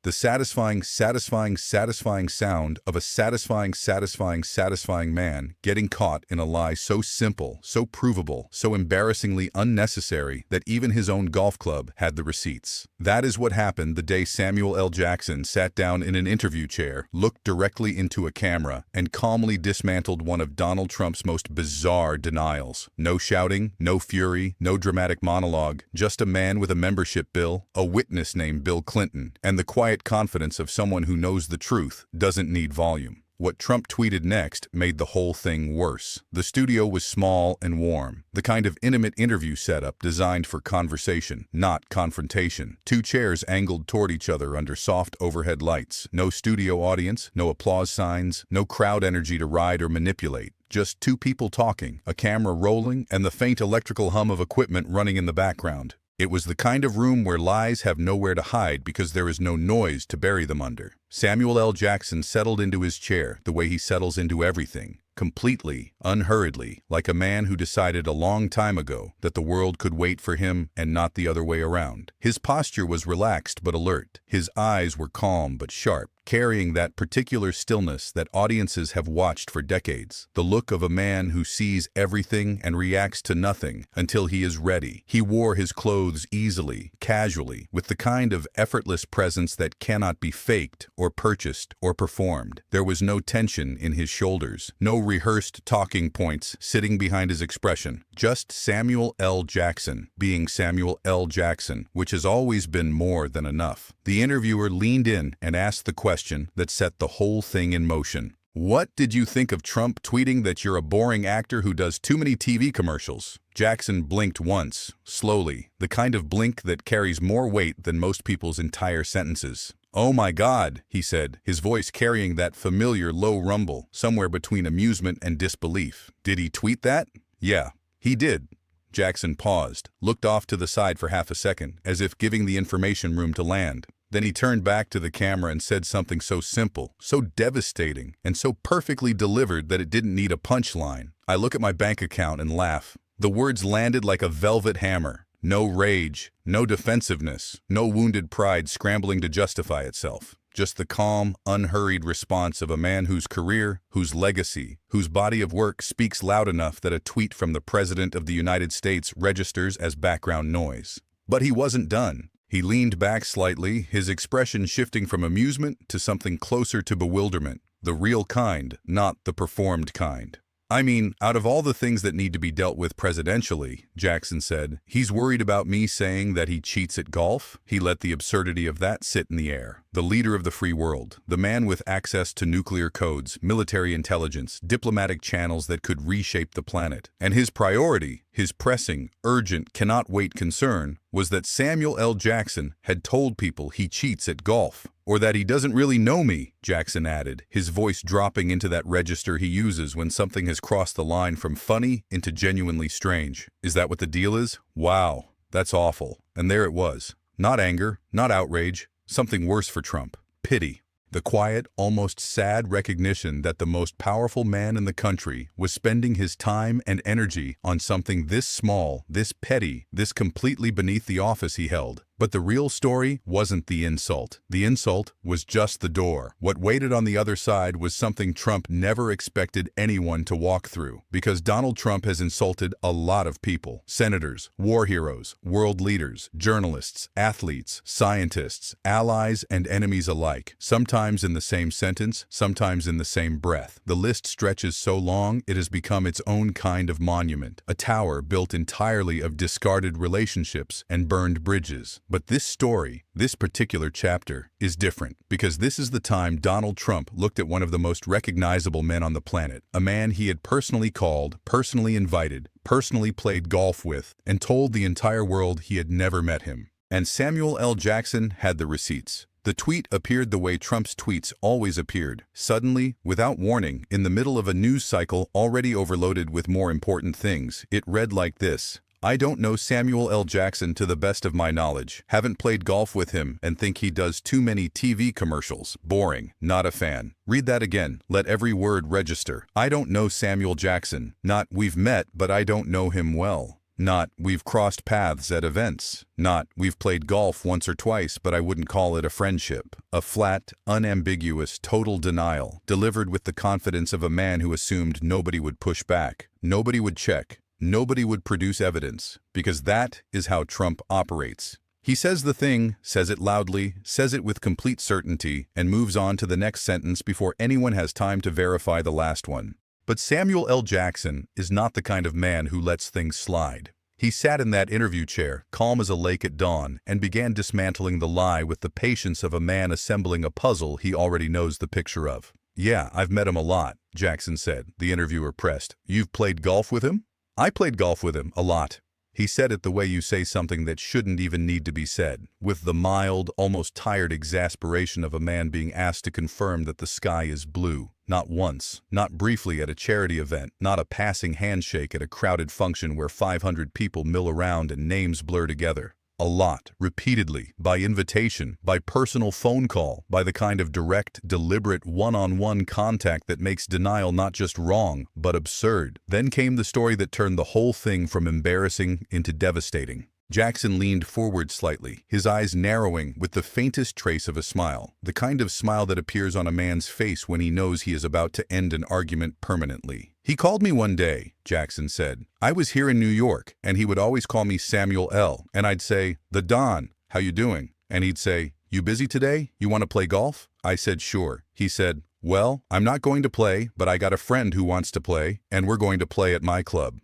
The satisfying sound of a satisfying man getting caught in a lie so simple, so provable, so embarrassingly unnecessary that even his own golf club had the receipts. That is what happened the day Samuel L. Jackson sat down in an interview chair, looked directly into a camera, and calmly dismantled one of Donald Trump's most bizarre denials. No shouting, no fury, no dramatic monologue, just a man with a membership bill, a witness named Bill Clinton, and the quiet confidence of someone who knows the truth doesn't need volume. What Trump tweeted next made the whole thing worse. The studio was small and warm, the kind of intimate interview setup designed for conversation, not confrontation. Two chairs angled toward each other under soft overhead lights. No studio audience, no applause signs, no crowd energy to ride or manipulate. Just two people talking, a camera rolling, and the faint electrical hum of equipment running in the background. It was the kind of room where lies have nowhere to hide because there is no noise to bury them under. Samuel L. Jackson settled into his chair the way he settles into everything, completely, unhurriedly, like a man who decided a long time ago that the world could wait for him and not the other way around. His posture was relaxed but alert. His eyes were calm but sharp, carrying that particular stillness that audiences have watched for decades. The look of a man who sees everything and reacts to nothing until he is ready. He wore his clothes easily, casually, with the kind of effortless presence that cannot be faked or purchased or performed. There was no tension in his shoulders, no rehearsed talking points sitting behind his expression. Just Samuel L. Jackson being Samuel L. Jackson, which has always been more than enough. The interviewer leaned in and asked the question that set the whole thing in motion. What did you think of Trump tweeting that you're a boring actor who does too many TV commercials? Jackson blinked once, slowly, the kind of blink that carries more weight than most people's entire sentences. "Oh my God," he said, his voice carrying that familiar low rumble, somewhere between amusement and disbelief. "Did he tweet that?" "Yeah, he did." Jackson paused, looked off to the side for half a second, as if giving the information room to land. Then he turned back to the camera and said something so simple, so devastating, and so perfectly delivered that it didn't need a punchline. I look at my bank account and laugh. The words landed like a velvet hammer. No rage, no defensiveness, no wounded pride scrambling to justify itself. Just the calm, unhurried response of a man whose career, whose legacy, whose body of work speaks loud enough that a tweet from the President of the United States registers as background noise. But he wasn't done. He leaned back slightly, his expression shifting from amusement to something closer to bewilderment. The real kind, not the performed kind. "I mean, out of all the things that need to be dealt with presidentially," Jackson said, "he's worried about me saying that he cheats at golf?" He let the absurdity of that sit in the air. The leader of the free world, the man with access to nuclear codes, military intelligence, diplomatic channels that could reshape the planet. And his priority, his pressing, urgent, cannot-wait concern, was that Samuel L. Jackson had told people he cheats at golf. "Or that he doesn't really know me," Jackson added, his voice dropping into that register he uses when something has crossed the line from funny into genuinely strange. "Is that what the deal is? Wow, that's awful." And there it was. Not anger, not outrage, something worse for Trump. Pity. The quiet, almost sad recognition that the most powerful man in the country was spending his time and energy on something this small, this petty, this completely beneath the office he held. But the real story wasn't the insult. The insult was just the door. What waited on the other side was something Trump never expected anyone to walk through. Because Donald Trump has insulted a lot of people. Senators, war heroes, world leaders, journalists, athletes, scientists, allies and enemies alike. Sometimes in the same sentence, sometimes in the same breath. The list stretches so long it has become its own kind of monument. A tower built entirely of discarded relationships and burned bridges. But this story, this particular chapter, is different because this is the time Donald Trump looked at one of the most recognizable men on the planet, a man he had personally called, personally invited, personally played golf with, and told the entire world he had never met him. And Samuel L. Jackson had the receipts. The tweet appeared the way Trump's tweets always appeared, suddenly, without warning, in the middle of a news cycle already overloaded with more important things. It read like this: "I don't know Samuel L. Jackson to the best of my knowledge. Haven't played golf with him and think he does too many TV commercials. Boring. Not a fan." Read that again. Let every word register. "I don't know Samuel Jackson. Not we've met, but I don't know him well." Not, we've crossed paths at events. Not, we've played golf once or twice, but I wouldn't call it a friendship. A flat, unambiguous, total denial, delivered with the confidence of a man who assumed nobody would push back, nobody would check, nobody would produce evidence, because that is how Trump operates. He says the thing, says it loudly, says it with complete certainty, and moves on to the next sentence before anyone has time to verify the last one. But Samuel L. Jackson is not the kind of man who lets things slide. He sat in that interview chair, calm as a lake at dawn, and began dismantling the lie with the patience of a man assembling a puzzle he already knows the picture of. "Yeah, I've met him a lot," Jackson said. The interviewer pressed. "You've played golf with him?" "I played golf with him, a lot." He said it the way you say something that shouldn't even need to be said, with the mild, almost tired exasperation of a man being asked to confirm that the sky is blue. Not once, not briefly at a charity event, not a passing handshake at a crowded function where 500 people mill around and names blur together. A lot, repeatedly, by invitation, by personal phone call, by the kind of direct, deliberate, one-on-one contact that makes denial not just wrong, but absurd. Then came the story that turned the whole thing from embarrassing into devastating. Jackson leaned forward slightly, his eyes narrowing with the faintest trace of a smile, the kind of smile that appears on a man's face when he knows he is about to end an argument permanently. "He called me one day," Jackson said. "I was here in New York, and he would always call me Samuel L., and I'd say, 'The Don, how you doing?' And he'd say, 'You busy today? You want to play golf?' I said, 'Sure.' He said, 'Well, I'm not going to play, but I got a friend who wants to play, and we're going to play at my club.'"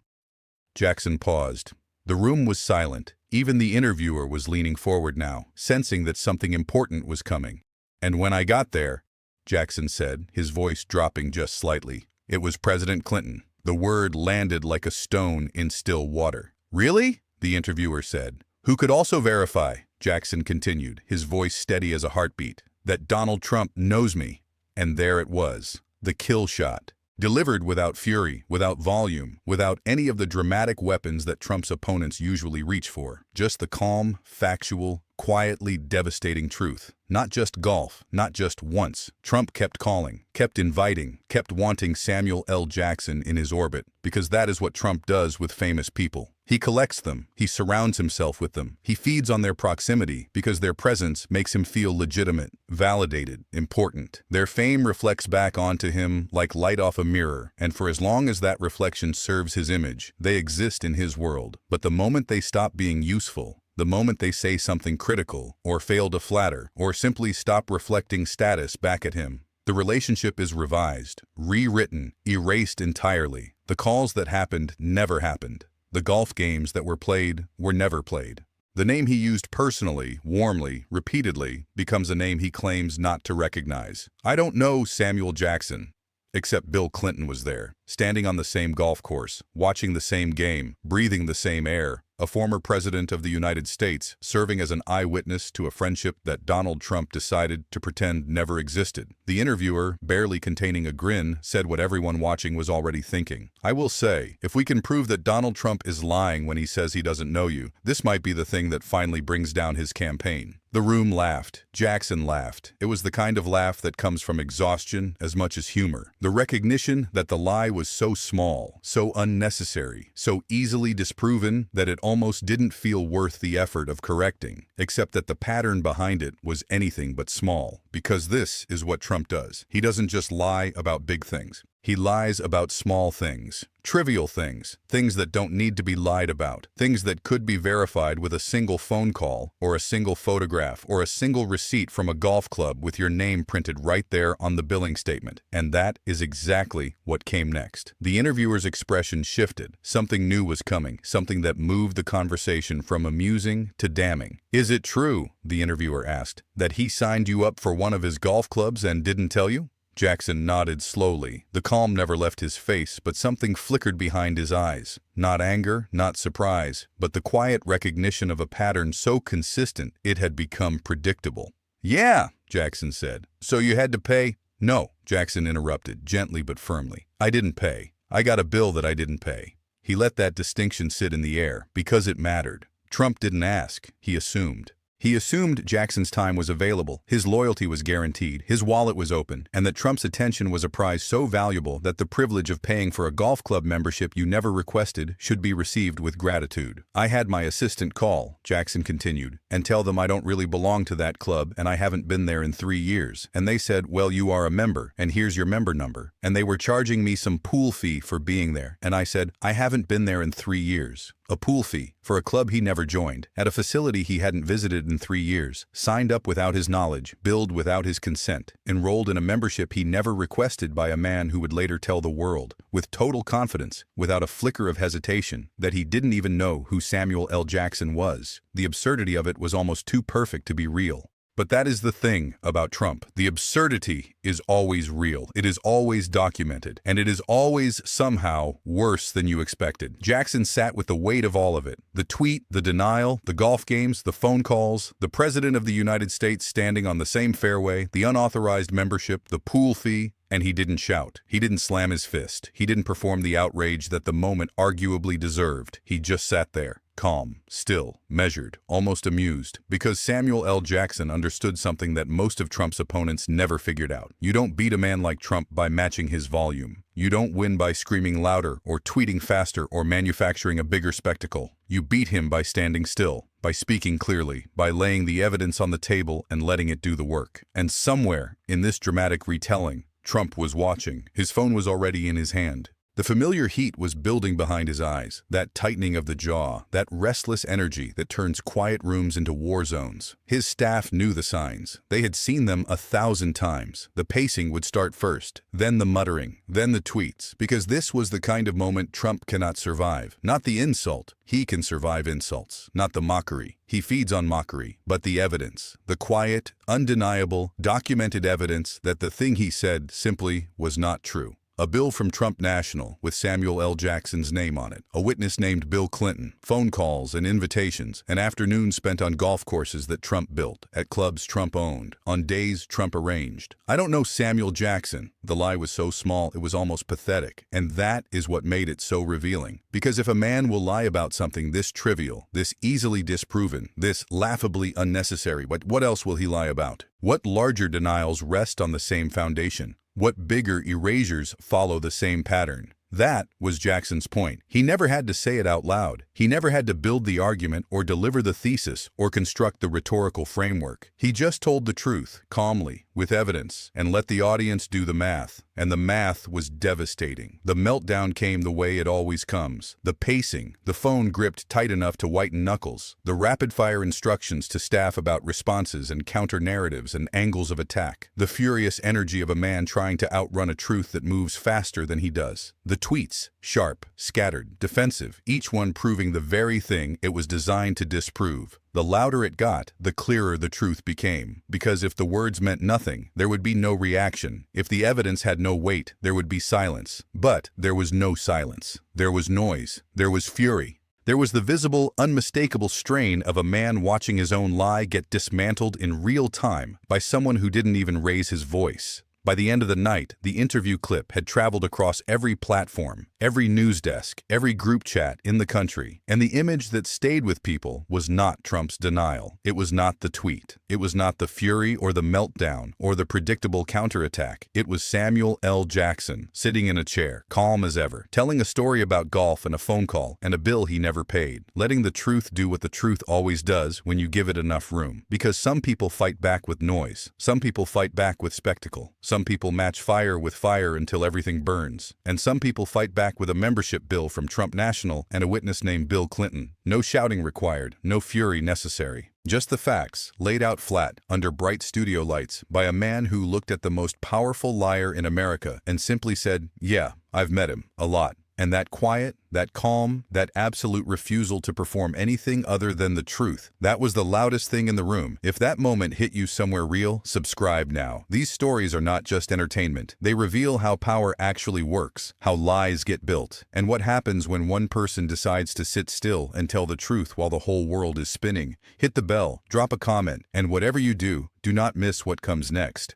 Jackson paused. The room was silent. Even the interviewer was leaning forward now, sensing that something important was coming. "And when I got there," Jackson said, his voice dropping just slightly, "it was President Clinton." The word landed like a stone in still water. "Really?" the interviewer said. "Who could also verify," Jackson continued, his voice steady as a heartbeat, "that Donald Trump knows me." And there it was, the kill shot. Delivered without fury, without volume, without any of the dramatic weapons that Trump's opponents usually reach for. Just the calm, factual, quietly devastating truth. Not just golf, not just once. Trump kept calling, kept inviting, kept wanting Samuel L. Jackson in his orbit, because that is what Trump does with famous people. He collects them, he surrounds himself with them, he feeds on their proximity because their presence makes him feel legitimate, validated, important. Their fame reflects back onto him like light off a mirror, and for as long as that reflection serves his image, they exist in his world. But the moment they stop being useful, the moment they say something critical, or fail to flatter, or simply stop reflecting status back at him, the relationship is revised, rewritten, erased entirely. The calls that happened never happened. The golf games that were played were never played. The name he used personally, warmly, repeatedly, becomes a name he claims not to recognize. "I don't know Samuel Jackson." Except Bill Clinton was there, standing on the same golf course, watching the same game, breathing the same air. A former president of the United States serving as an eyewitness to a friendship that Donald Trump decided to pretend never existed. The interviewer, barely containing a grin, said what everyone watching was already thinking. "I will say, if we can prove that Donald Trump is lying when he says he doesn't know you, this might be the thing that finally brings down his campaign." The room laughed. Jackson laughed. It was the kind of laugh that comes from exhaustion as much as humor. The recognition that the lie was so small, so unnecessary, so easily disproven that it almost didn't feel worth the effort of correcting, except that the pattern behind it was anything but small. Because this is what Trump does. He doesn't just lie about big things. He lies about small things, trivial things, things that don't need to be lied about, things that could be verified with a single phone call, or a single photograph, or a single receipt from a golf club with your name printed right there on the billing statement. And that is exactly what came next. The interviewer's expression shifted. Something new was coming, something that moved the conversation from amusing to damning. "Is it true," the interviewer asked, "that he signed you up for one of his golf clubs and didn't tell you?" Jackson nodded slowly. The calm never left his face, but something flickered behind his eyes. Not anger, not surprise, but the quiet recognition of a pattern so consistent it had become predictable. "Yeah," Jackson said. "So you had to pay?" "No," Jackson interrupted, gently but firmly. "I didn't pay. I got a bill that I didn't pay." He let that distinction sit in the air, because it mattered. Trump didn't ask, he assumed. He assumed Jackson's time was available, his loyalty was guaranteed, his wallet was open, and that Trump's attention was a prize so valuable that the privilege of paying for a golf club membership you never requested should be received with gratitude. I had my assistant call, Jackson continued, and tell them I don't really belong to that club and I haven't been there in 3 years. And they said, well, you are a member, and here's your member number. And they were charging me some pool fee for being there. And I said, I haven't been there in 3 years. A pool fee for a club he never joined, at a facility he hadn't visited in 3 years, signed up without his knowledge, billed without his consent, enrolled in a membership he never requested by a man who would later tell the world, with total confidence, without a flicker of hesitation, that he didn't even know who Samuel L. Jackson was. The absurdity of it was almost too perfect to be real. But that is the thing about Trump. The absurdity is always real. It is always documented. And it is always somehow worse than you expected. Jackson sat with the weight of all of it. The tweet, the denial, the golf games, the phone calls, the President of the United States standing on the same fairway, the unauthorized membership, the pool fee. And he didn't shout. He didn't slam his fist. He didn't perform the outrage that the moment arguably deserved. He just sat there, calm, still, measured, almost amused, because Samuel L. Jackson understood something that most of Trump's opponents never figured out. You don't beat a man like Trump by matching his volume. You don't win by screaming louder or tweeting faster or manufacturing a bigger spectacle. You beat him by standing still, by speaking clearly, by laying the evidence on the table and letting it do the work. And somewhere in this dramatic retelling, Trump was watching. His phone was already in his hand. The familiar heat was building behind his eyes, that tightening of the jaw, that restless energy that turns quiet rooms into war zones. His staff knew the signs. They had seen them 1,000 times. The pacing would start first, then the muttering, then the tweets, because this was the kind of moment Trump cannot survive. Not the insult. He can survive insults. Not the mockery. He feeds on mockery, but the evidence. The quiet, undeniable, documented evidence that the thing he said simply was not true. A bill from Trump National with Samuel L. Jackson's name on it. A witness named Bill Clinton. Phone calls and invitations. An afternoon spent on golf courses that Trump built, at clubs Trump owned, on days Trump arranged. I don't know Samuel Jackson. The lie was so small it was almost pathetic. And that is what made it so revealing. Because if a man will lie about something this trivial, this easily disproven, this laughably unnecessary, what else will he lie about? What larger denials rest on the same foundation? What bigger erasures follow the same pattern? That was Jackson's point. He never had to say it out loud. He never had to build the argument or deliver the thesis or construct the rhetorical framework. He just told the truth, calmly, with evidence, and let the audience do the math. And the math was devastating. The meltdown came the way it always comes. The pacing, the phone gripped tight enough to whiten knuckles, the rapid-fire instructions to staff about responses and counter-narratives and angles of attack, the furious energy of a man trying to outrun a truth that moves faster than he does. The tweets, sharp, scattered, defensive, each one proving the very thing it was designed to disprove. The louder it got, the clearer the truth became. Because if the words meant nothing, there would be no reaction. If the evidence had no weight, there would be silence. But there was no silence. There was noise. There was fury. There was the visible, unmistakable strain of a man watching his own lie get dismantled in real time by someone who didn't even raise his voice. By the end of the night, the interview clip had traveled across every platform, every news desk, every group chat in the country, and the image that stayed with people was not Trump's denial. It was not the tweet. It was not the fury or the meltdown or the predictable counterattack. It was Samuel L. Jackson, sitting in a chair, calm as ever, telling a story about golf and a phone call and a bill he never paid, letting the truth do what the truth always does when you give it enough room. Because some people fight back with noise. Some people fight back with spectacle. Some people match fire with fire until everything burns. And some people fight back with a membership bill from Trump National and a witness named Bill Clinton. No shouting required, no fury necessary. Just the facts, laid out flat, under bright studio lights, by a man who looked at the most powerful liar in America and simply said, yeah, I've met him, a lot. And that quiet, that calm, that absolute refusal to perform anything other than the truth, that was the loudest thing in the room. If that moment hit you somewhere real, subscribe now. These stories are not just entertainment. They reveal how power actually works, how lies get built, and what happens when one person decides to sit still and tell the truth while the whole world is spinning. Hit the bell, drop a comment, and whatever you do, do not miss what comes next.